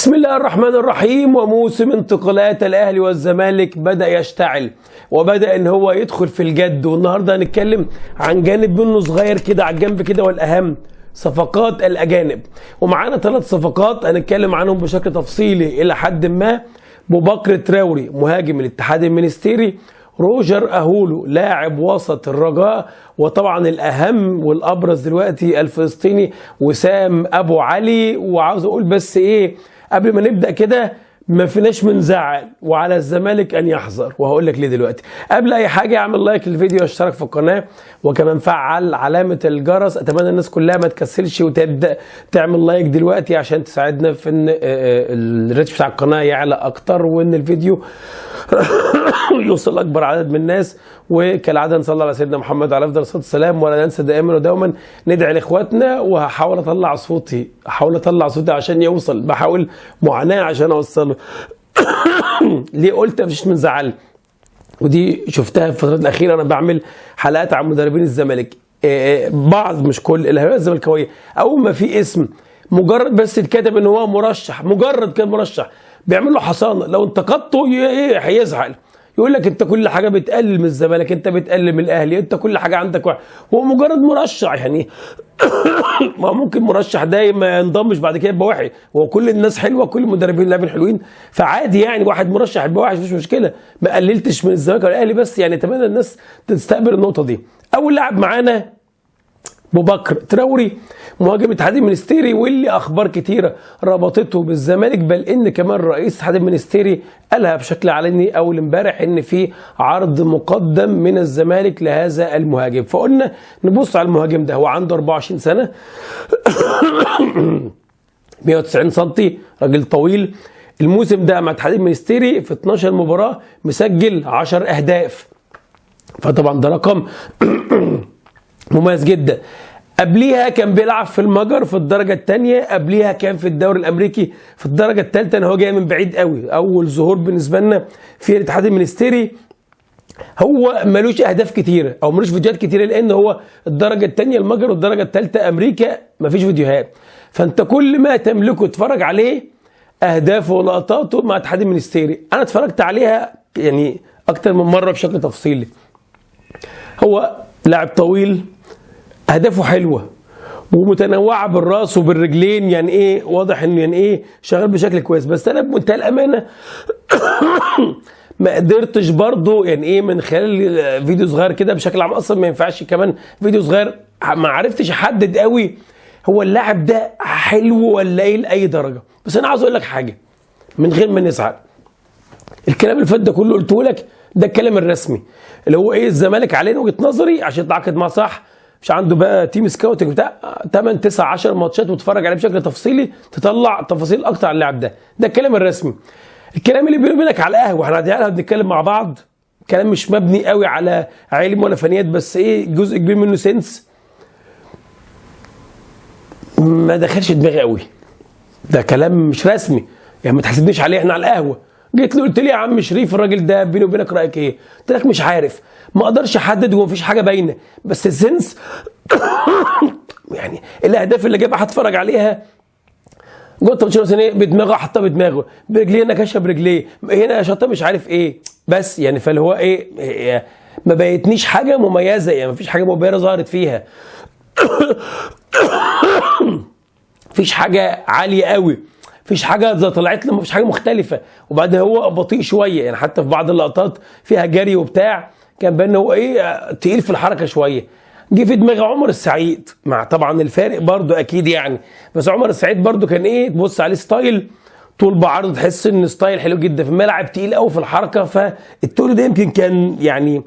بسم الله الرحمن الرحيم. وموسم انتقالات الاهلي والزمالك بدأ يشتعل وبدأ ان هو يدخل في الجد، والنهارده هنتكلم عن جانب منه صغير كده على الجنب كده، والاهم صفقات الاجانب. ومعانا 3 صفقات هنتكلم عنهم بشكل تفصيلي الى حد ما. بوبكر تراوري مهاجم الاتحاد المنستيري، روجر اهولو لاعب وسط الرجاء، وطبعا الاهم والابرز دلوقتي الفلسطيني وسام ابو علي. وعاوز اقول بس ايه قبل ما نبدا كده، ما فيناش من زعل وعلى الزمالك ان يحذر، وهقول لك ليه دلوقتي. قبل اي حاجه اعمل لايك للفيديو واشترك في القناه، وكمان فعل علامه الجرس. اتمنى الناس كلها ما تكسلش وتبدا تعمل لايك دلوقتي عشان تساعدنا في ان الريتش بتاع القناه يعلى اكتر، وان الفيديو يوصل اكبر عدد من الناس. وكالعاده نصلي على سيدنا محمد عليه افضل الصلاه والسلام، ولا ننسى دائما ودوما ندعي لاخواتنا. وهحاول اطلع صوتي عشان يوصل، بحاول معاناه عشان اوصله. ليه قلت مفيش من زعل؟ ودي شفتها في الفترات الاخيره، انا بعمل حلقات عن مدربين الزمالك، بعض مش كل الهويه الزملكاويه، اول ما في اسم مجرد بس اتكتب ان هو مرشح، مجرد كان مرشح، بيعمل له حصانه. لو انتقدته هيزعل، يقول لك انت كل حاجه بتقلل من الزمالك، انت بتقلل من الاهلي، انت كل حاجه عندك واحد. هو مجرد مرشح يعني. ما ممكن مرشح ده ما ينضمش بعد كده يبقى وحش. هو كل الناس حلوه، كل المدربين اللاعبين حلوين، فعادي يعني واحد مرشح يبقى وحش مفيش مشكله. ما قللتش من الزمالك ولا الاهلي، بس يعني اتمنى الناس تستقبل النقطه دي. اول لاعب معانا بوبكر تراوري مهاجم الاتحاد المنستيري، واللي اخبار كتيره ربطته بالزمالك، بل ان كمان رئيس الاتحاد المنستيري قالها بشكل علني اول امبارح ان في عرض مقدم من الزمالك لهذا المهاجم. فقلنا نبص على المهاجم ده. هو عنده 24 سنه، 190 سم، راجل طويل. الموسم ده مع الاتحاد المنستيري في 12 مباراه مسجل 10 اهداف، فطبعا ده رقم مميز جدا. قبليها كان بيلعب في المجر في الدرجة الثانية، قبليها كان في الدوري الأمريكي في الدرجة الثالثة. هو جاي من بعيد قوي، أول ظهور بالنسبة لنا في الاتحاد المنستيري. هو ملوش أهداف كتيرة أو ملوش فيديوهات كتيرة، لأن هو الدرجة الثانية المجر والدرجة الثالثة أمريكا مفيش فيديوهات. فأنت كل ما تملكه اتفرج عليه أهدافه ولقطاته مع الاتحاد المنستيري. أنا اتفرجت عليها يعني أكتر من مرة بشكل تفصيلي. هو لاعب طويل، اهدافه حلوه ومتنوعه بالراس وبالرجلين، يعني ايه واضح انه يعني ايه شغال بشكل كويس. بس انا بمنتهى الامانه ما قدرتش برضه يعني ايه من خلال فيديو صغير كده بشكل عام، اصلا ما ينفعش كمان فيديو صغير، ما عرفتش احدد قوي هو اللاعب ده حلو ولا ايه لاي درجه. بس انا عاوز اقول لك حاجه من غير ما نزعل، الكلام اللي فات ده كله قلته لك ده الكلام الرسمي اللي هو ايه الزمالك علينا وجهه نظري عشان تعاقد معاه صح، مش عنده بقى تيم سكاوتنج بتاع 8 9 10 ماتشات وتتفرج عليه بشكل تفصيلي تطلع تفاصيل اكتر عن اللاعب ده. ده الكلام الرسمي. الكلام اللي بيني وبينك على القهوه احنا قاعدين بنتكلم مع بعض، كلام مش مبني قوي على علم ولا فنيات، بس ايه جزء كبير منه سنس ما دخلش دماغي قوي. ده كلام مش رسمي يعني، ما تحسدنيش عليه، احنا على القهوه. جيت له قلت لي يا عم شريف الراجل ده بيني وبينك رايك ايه؟ قلت لك مش عارف، ما اقدرش احدد ومفيش حاجه باينه، بس السنس يعني الاهداف اللي جابها هتفرج عليها جوه 18 سنه بدماغه، حطها بدماغه، برجليه نكشها برجليه، هنا شاطها مش عارف ايه، بس يعني فاللي هو ايه ما بيتنيش حاجه مميزه يعني، مفيش حاجه مبهره ظهرت فيها. مفيش حاجه عاليه قوي، مفيش حاجه زي طلعت له، مفيش حاجه مختلفه. وبعدين هو بطيء شويه يعني، حتى في بعض اللقطات فيها جري وبتاع كان باين هو ايه تقيل في الحركه شويه. جه في دماغ عمر السعيد، مع طبعا الفارق برضو اكيد يعني، بس عمر السعيد برضو كان ايه تبص عليه ستايل طول بعرض، تحس ان ستايل حلو جدا في الملعب، تقيل قوي في الحركه. فالطول ده يمكن كان يعني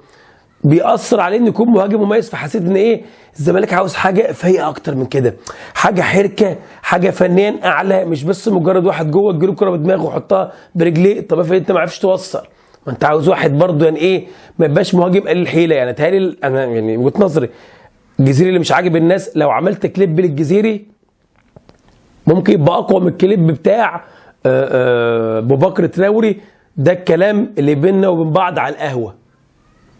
بيأثر عليه انه يكون مهاجم مميز. فحسيت ان ايه الزمالك عاوز حاجه فايقه اكتر من كده، حاجه حركه، حاجه فنيا اعلى، مش بس مجرد واحد جوه تجيله الكره بدماغه ويحطها برجليه. طب افرض انت ما عرفتش توصل، ما انت عاوز واحد برضه يعني ايه ما يبقاش مهاجم قليل الحيله يعني. تهيألي انا يعني وجهه نظري الجزيري اللي مش عاجب الناس، لو عملت كليب للجزيري ممكن يبقى اقوى من الكليب بتاع بوبكر تراوري. ده الكلام اللي بيننا وبين بعض على القهوه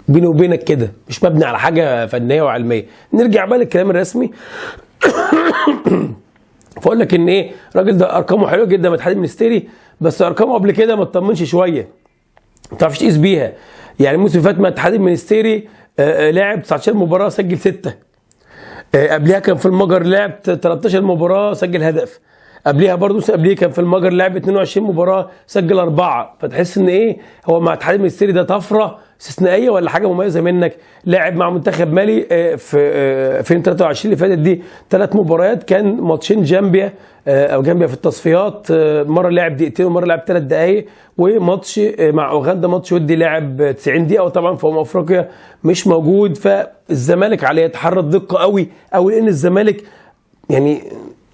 بيني وبينك كده، مش مبني على حاجه فنيه وعلميه. نرجع بقى للكلام الرسمي. فاقول لك ان ايه، الراجل ده ارقامه حلوه جدا من الاتحاد المنستيري، بس ارقامه قبل كده ما تطمنش شويه، ما تعرفش تقيس بيها. يعني الموسم اللي فات مع الاتحاد المنستيري لعب 19 مباراه سجل 6، قبلها كان في المجر لعب 13 مباراه سجل هدف، قبليها برضه قبليه كان في المجر لعب 22 مباراه سجل 4. فتحس ان ايه، هو مع الاتحاد المنستيري ده طفره استثنائيه ولا حاجه مميزه منك. لعب مع منتخب مالي في 2023 اللي فاتت دي 3 مباريات، كان ماتشين جامبيا او جامبيا في التصفيات، مره لعب دقيقتين ومره لعب 3 دقائق، وماتش مع اوغندا ماتش ودي لعب 90 دقيقه، وطبعا في افريقيا مش موجود. فالزمالك عليه يتحرى الدقه قوي قوي، لان الزمالك يعني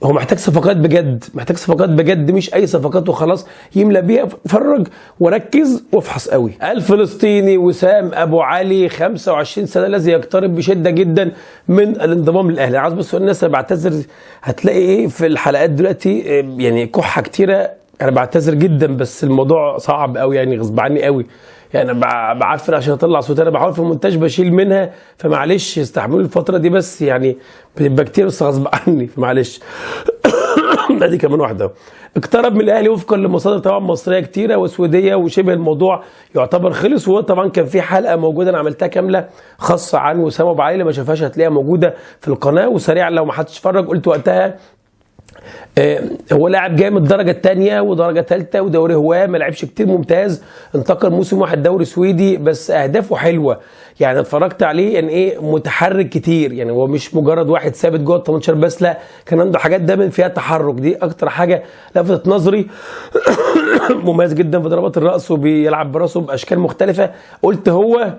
هو محتاج صفقات بجد، محتاج صفقات بجد، مش اي صفقات وخلاص يملى بيها. اتفرج وركز وافحص قوي. الفلسطيني وسام ابو علي 25 سنه الذي يقترب بشده جدا من الانضمام للاهلي. عاوز بس الناس، انا بعتذر، هتلاقي ايه في الحلقات دلوقتي يعني كحه كتيره، انا بعتذر جدا بس الموضوع صعب قوي يعني، غصب عني قوي يعني، بعفر عشان اطلع صوت، انا بحاول في المونتاج بشيل منها، فمعلش استحملوا الفتره دي، بس يعني بتبقى كتير بس غصب عني فمعلش. ادي كمان واحده. اقترب من الاهلي وفقا لمصادر طبعا مصريه كتيره وسويديه، وشبه الموضوع يعتبر خلص. وهو طبعا كان في حلقه موجوده انا عملتها كامله خاصه عن وسام ابو علي، اللي ما شافهاش هتلاقيها موجوده في القناه. وسريعا لو ما حدش اتفرج، قلت وقتها هو لاعب جاي من الدرجه الثانيه ودرجه ثالثه ودوري هواه، ما لعبش كتير، ممتاز، انتقل موسم واحد دوري سويدي، بس اهدافه حلوه يعني، اتفرجت عليه ان ايه، متحرك كتير يعني، هو مش مجرد واحد ثابت جوه ال 18 بس، لا كان عنده حاجات دايما فيها تحرك، دي اكتر حاجه لفتت نظري. مميز جدا في ضربات الراس وبيلعب براسه باشكال مختلفه. قلت هو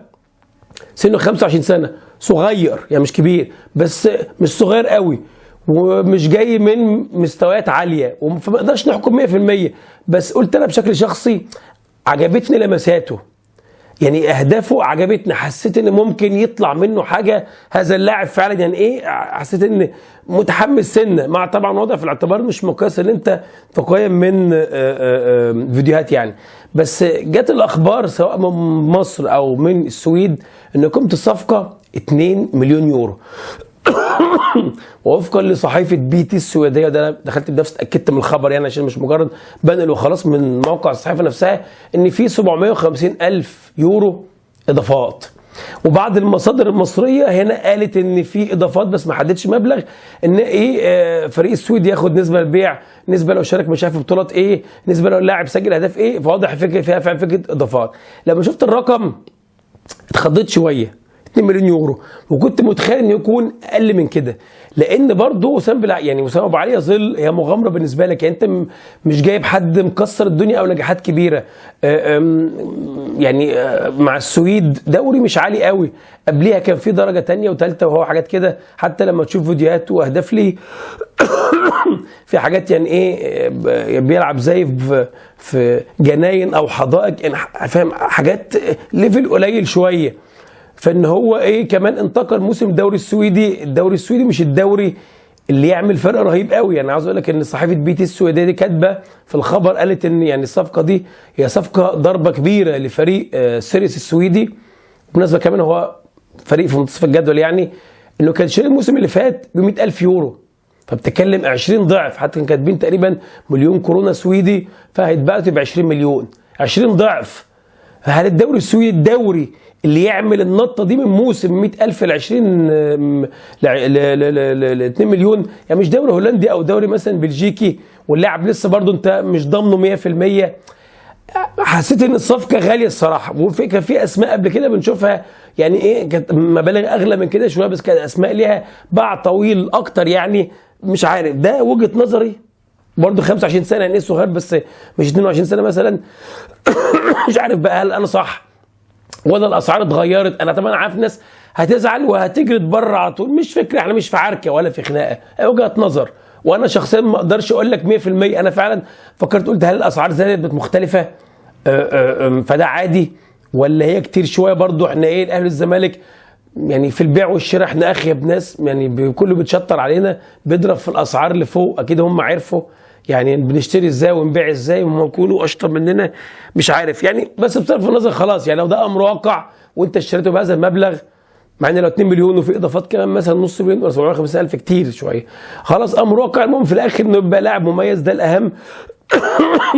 سنه 25 سنه، صغير يعني مش كبير، بس مش صغير قوي، ومش جاي من مستويات عاليه، فما نقدرش نحكم 100%. بس قلت انا بشكل شخصي عجبتني لمساته، يعني اهدافه عجبتني، حسيت ان ممكن يطلع منه حاجه هذا اللاعب فعلا. يعني ايه، حسيت ان متحمس سنه، مع طبعا وضع في الاعتبار مش مقياس ان انت تقيم من فيديوهات يعني. بس جت الاخبار سواء من مصر او من السويد ان قيمه الصفقه 2 مليون يورو. ووفقا لصحيفه بي تي السويديه، ده انا دخلت بنفسي اتاكدت من الخبر يعني، عشان مش مجرد بنقل وخلاص من موقع الصحيفه نفسها، ان في 750 الف يورو اضافات. وبعض المصادر المصريه هنا قالت ان في اضافات بس ما حددش مبلغ، ان ايه فريق السويد ياخد نسبه للبيع، نسبه لو شارك مش عارف في بطولات ايه، نسبه لو اللاعب سجل اهداف ايه، فواضح فكره فيها فعلا فكره اضافات. لما شفت الرقم اتخضيت شويه، 2 مليون يورو، وكنت متخيل انه يكون اقل من كده، لان برضه وسام يعني وسام ابو علي يظل هي مغامره بالنسبه لك، يعني انت مش جايب حد مكسر الدنيا او نجاحات كبيره. يعني مع السويد دوري مش عالي قوي، قبليها كان في درجه ثانيه وثالثه وهو حاجات كده، حتى لما تشوف فيديوهات واهداف ليه في حاجات يعني ايه، بيلعب زي في جناين او حدائق يعني، فاهم، حاجات ليفل قليل شويه. فان هو ايه كمان انتقل موسم الدوري السويدي. الدوري السويدي مش الدوري اللي يعمل فرق رهيب قوي يعني. عاوز اقول لك ان صحيفه بي تي السويديه دي كاتبه في الخبر، قالت ان يعني الصفقه دي هي صفقه ضربه كبيره لفريق سيريس السويدي. بالمناسبه كمان هو فريق في منتصف الجدول يعني، انه كان شاري الموسم اللي فات ب 100,000 يورو، فبتتكلم 20 ضعف، حتى كانوا كاتبين تقريبا مليون كورونا سويدي، فهيتباعوا ب 20 مليون، 20 ضعف. هل الدوري السويدي الدوري اللي يعمل النطه دي من موسم 100,000 ل 20 ل 2 مليون؟ يعني مش دوري هولندي او دوري مثلا بلجيكي واللاعب لسه برضه انت مش ضامنه 100%. حسيت ان الصفقه غاليه الصراحه، وكان في اسماء قبل كده بنشوفها يعني ايه، كانت مبالغ اغلى من كده شويه، بس كانت اسماء ليها باع طويل اكتر يعني. مش عارف، ده وجهه نظري برضه. 25 سنه يعني صغير، بس مش 22 سنه مثلا. مش عارف بقى هل انا صح ولا الاسعار اتغيرت. انا طبعا عارف ناس هتزعل وهتجري بره على طول، مش فكره، احنا مش في عركه ولا في خناقه، وجهه نظر، وانا شخصيا ما اقدرش اقول لك 100%. انا فعلا فكرت قلت هل الاسعار زادت مختلفه فده عادي، ولا هي كتير شويه برضه. احنا ايه، الاهلي والزمالك يعني في البيع والشراء احنا اخيب ناس يعني، كله بيتشطر علينا، بيضرب في الاسعار اللي فوق. اكيد هم عرفوا يعني بنشتري ازاي ونبيع ازاي، وهم يكونوا اشطر مننا، مش عارف يعني. بس بصرف النظر خلاص يعني، لو ده امر واقع وانت اشتريته بهذا المبلغ مع ان لو 2 مليون وفي اضافات كمان مثلا نص مليون ولا 750,000 كتير شويه. خلاص امر واقع. المهم في الاخر انه يبقى لاعب مميز، ده الاهم.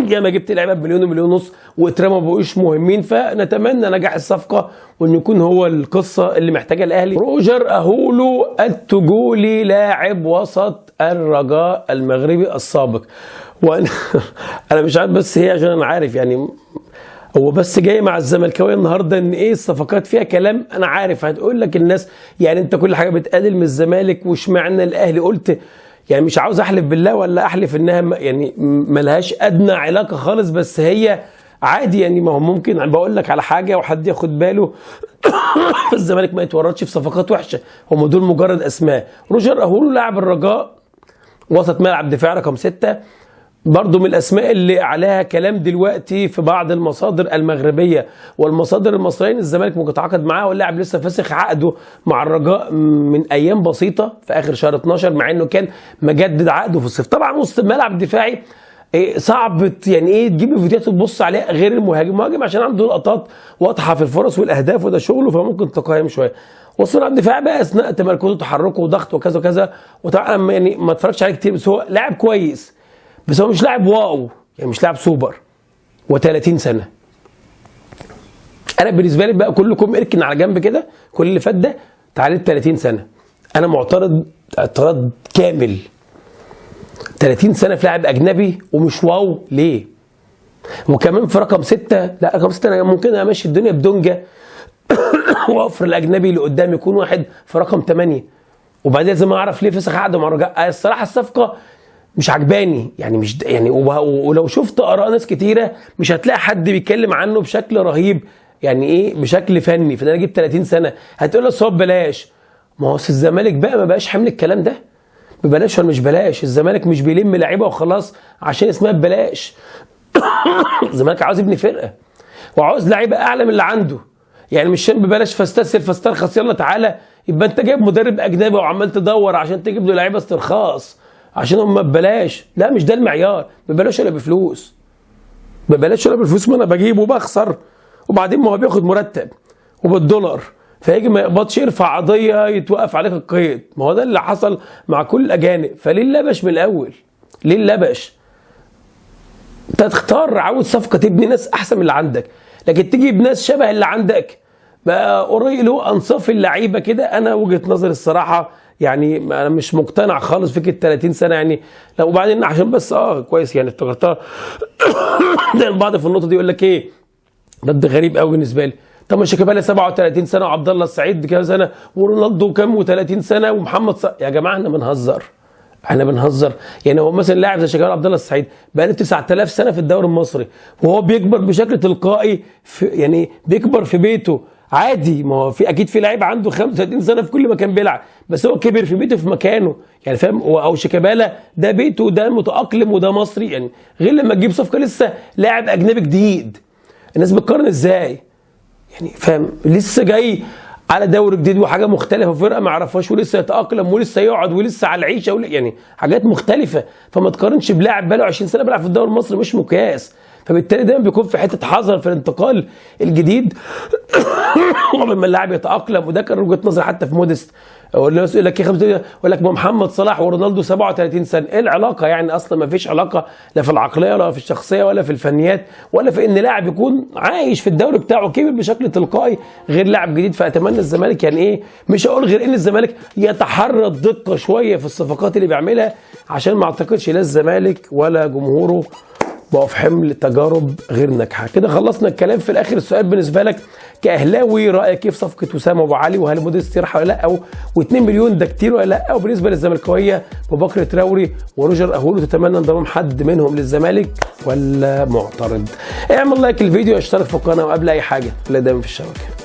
يا ما جبت لعيبه بمليون ومليون ونص واترموا ما بقوش مهمين، فنتمنى نجاح الصفقه وان يكون هو القصه اللي محتاجها الاهلي. روجر اهولو التجولي لاعب وسط الرجاء المغربي السابق. وانا انا مش عارف، بس هي عشان انا عارف يعني هو بس جاي مع الزملكاويه النهارده ان ايه الصفقات فيها كلام. انا عارف هتقول لك الناس يعني انت كل حاجه بتقلل من الزمالك واشمعنى الاهلي. قلت يعني مش عاوز احلف بالله ولا احلف انها يعني ملهاش ادنى علاقه خالص، بس هي عادي يعني. ما هو ممكن بقول لك على حاجه وحد ياخد باله الزمالك ما يتورطش في صفقات وحشه، هم دول مجرد اسماء. روجر اهولو لاعب الرجاء وسط ملعب دفاع رقم 6، برضه من الاسماء اللي عليها كلام دلوقتي في بعض المصادر المغربيه والمصادر المصريه. الزمالك ممكن يتعاقد معاه، واللاعب لسه فاسخ عقده مع الرجاء من ايام بسيطه في اخر شهر 12، مع انه كان مجدد عقده في الصيف. طبعا وسط الملعب دفاعي صعب يعني ايه تجيب فيديوهات وتبص عليها غير المهاجم عشان عنده لقطات واضحه في الفرص والاهداف وده شغله، فممكن تقيم شويه. وسط الملعب دفاعي بقى اثناء تمركزه وتحركه وضغط وكذا وكذا، وطبعا يعني ما اتفرجتش عليه كتير، بس هو لاعب كويس، بس هو مش لاعب واو يعني، مش لاعب سوبر. و30 سنه. انا بالنسبه لي بقى كلكم اركن على جنب كده، كل اللي فات ده تعالى 30 سنه. انا معترض اعتراض كامل. 30 سنه في لاعب اجنبي ومش واو ليه؟ وكمان في رقم 6، لا رقم 6 انا ممكن امشي الدنيا بدونجا واوفر الاجنبي اللي قدام يكون واحد في رقم 8. وبعدين لازم اعرف ليه فسخ عقده مع الرجاء. الصراحه الصفقه مش عجباني يعني، مش يعني. ولو شفت اراء ناس كتيره مش هتلاقي حد بيتكلم عنه بشكل رهيب يعني ايه بشكل فني. فانا جبت 30 سنه هتقول لي الصواب بلاش. ما هو الزمالك بقى ما بقاش حمل الكلام ده. ببلاش ولا مش بلاش؟ الزمالك مش بيلم لعيبه وخلاص عشان اسمها ببلاش. الزمالك عاوز يبني فرقه وعاوز لعيبه اعلى من اللي عنده يعني، مش ببلاش فاستسهل فاسترخص يلا تعالى. يبقى انت جايب مدرب اجنبي وعمال تدور عشان تجيب له لعيبه استرخاص عشان هم ببلاش. لا مش ده المعيار. ببلاش ولا بفلوس؟ ببلاش ولا بفلوس؟ ما انا بجيب وبخسر، وبعدين ما هو بياخد مرتب وبالدولار، فيجي ما يقبضش يرفع قضيه يتوقف عليك القيد. ما هو ده اللي حصل مع كل الاجانب. فليه اللبش من الاول؟ ليه اللبش؟ انت تختار عاوز صفقه تبني ناس احسن من اللي عندك، لكن تجيب ناس شبه اللي عندك بقى قريب له انصاف اللعيبه كده. انا وجهه نظري الصراحه يعني انا مش مقتنع خالص فكره 30 سنه يعني. لا وبعدين عشان بس كويس يعني افتكرتها. ده البعض في النقطه دي يقول لك ايه رد غريب قوي بالنسبه لي. طب ما شيكابالا 37 سنه وعبد الله السعيد كام سنه ورونالدو كام و30 سنه ومحمد يا جماعه احنا بنهزر. احنا بنهزر يعني. هو مثلا لاعب زي شيكابالا عبد الله السعيد بقى له 9000 سنه في الدوري المصري وهو بيكبر بشكل تلقائي يعني بيكبر في بيته عادي. ما هو في اكيد في لعيب عنده 35 سنه في كل مكان بيلعب، بس هو كبر في بيته في مكانه يعني فاهم. او شيكابالا ده بيته وده متاقلم وده مصري يعني، غير لما تجيب صفقه لسه لاعب اجنبي جديد. الناس بتقارن ازاي يعني فاهم؟ لسه جاي على دوري جديد وحاجه مختلفه وفرقه ما يعرفهاش ولسه يتاقلم ولسه يقعد ولسه على العيشه يعني حاجات مختلفه. فما تقارنش بلاعب بقاله 20 سنه بيلعب في الدوري المصري، مش مقياس. فبالتالي دايما بيكون في حته حذر في الانتقال الجديد قبل ما اللاعب يتاقلم. وده كان وجهه نظري حتى في موديست. والناس يقول لك يقول لك محمد صلاح ورونالدو 37 سنه. ايه العلاقه يعني؟ اصلا ما فيش علاقه لا في العقليه ولا في الشخصيه ولا في الفنيات ولا في ان لاعب يكون عايش في الدوري بتاعه كبر بشكل تلقائي غير لاعب جديد. فاتمنى الزمالك يعني ايه، مش هقول غير ان الزمالك يتحرى الدقه شويه في الصفقات اللي بيعملها، عشان ما اعتقدش لا الزمالك ولا جمهوره بقوا في حمل تجارب غير ناجحه. كده خلصنا الكلام. في الاخر السؤال بالنسبه لك كاهلاوي، رايك كيف صفقه وسام ابو علي؟ وهل موديست يرحل ولا لا؟ و2 مليون ده كتير ولا لا؟ وبالنسبه للزملكاويه بكر تراوري وروجر اهولو، تتمنى انضمام حد منهم للزمالك ولا معترض؟ اعمل لايك الفيديو، اشترك في القناه، وقبل اي حاجه خلينا دايما في الشبكه.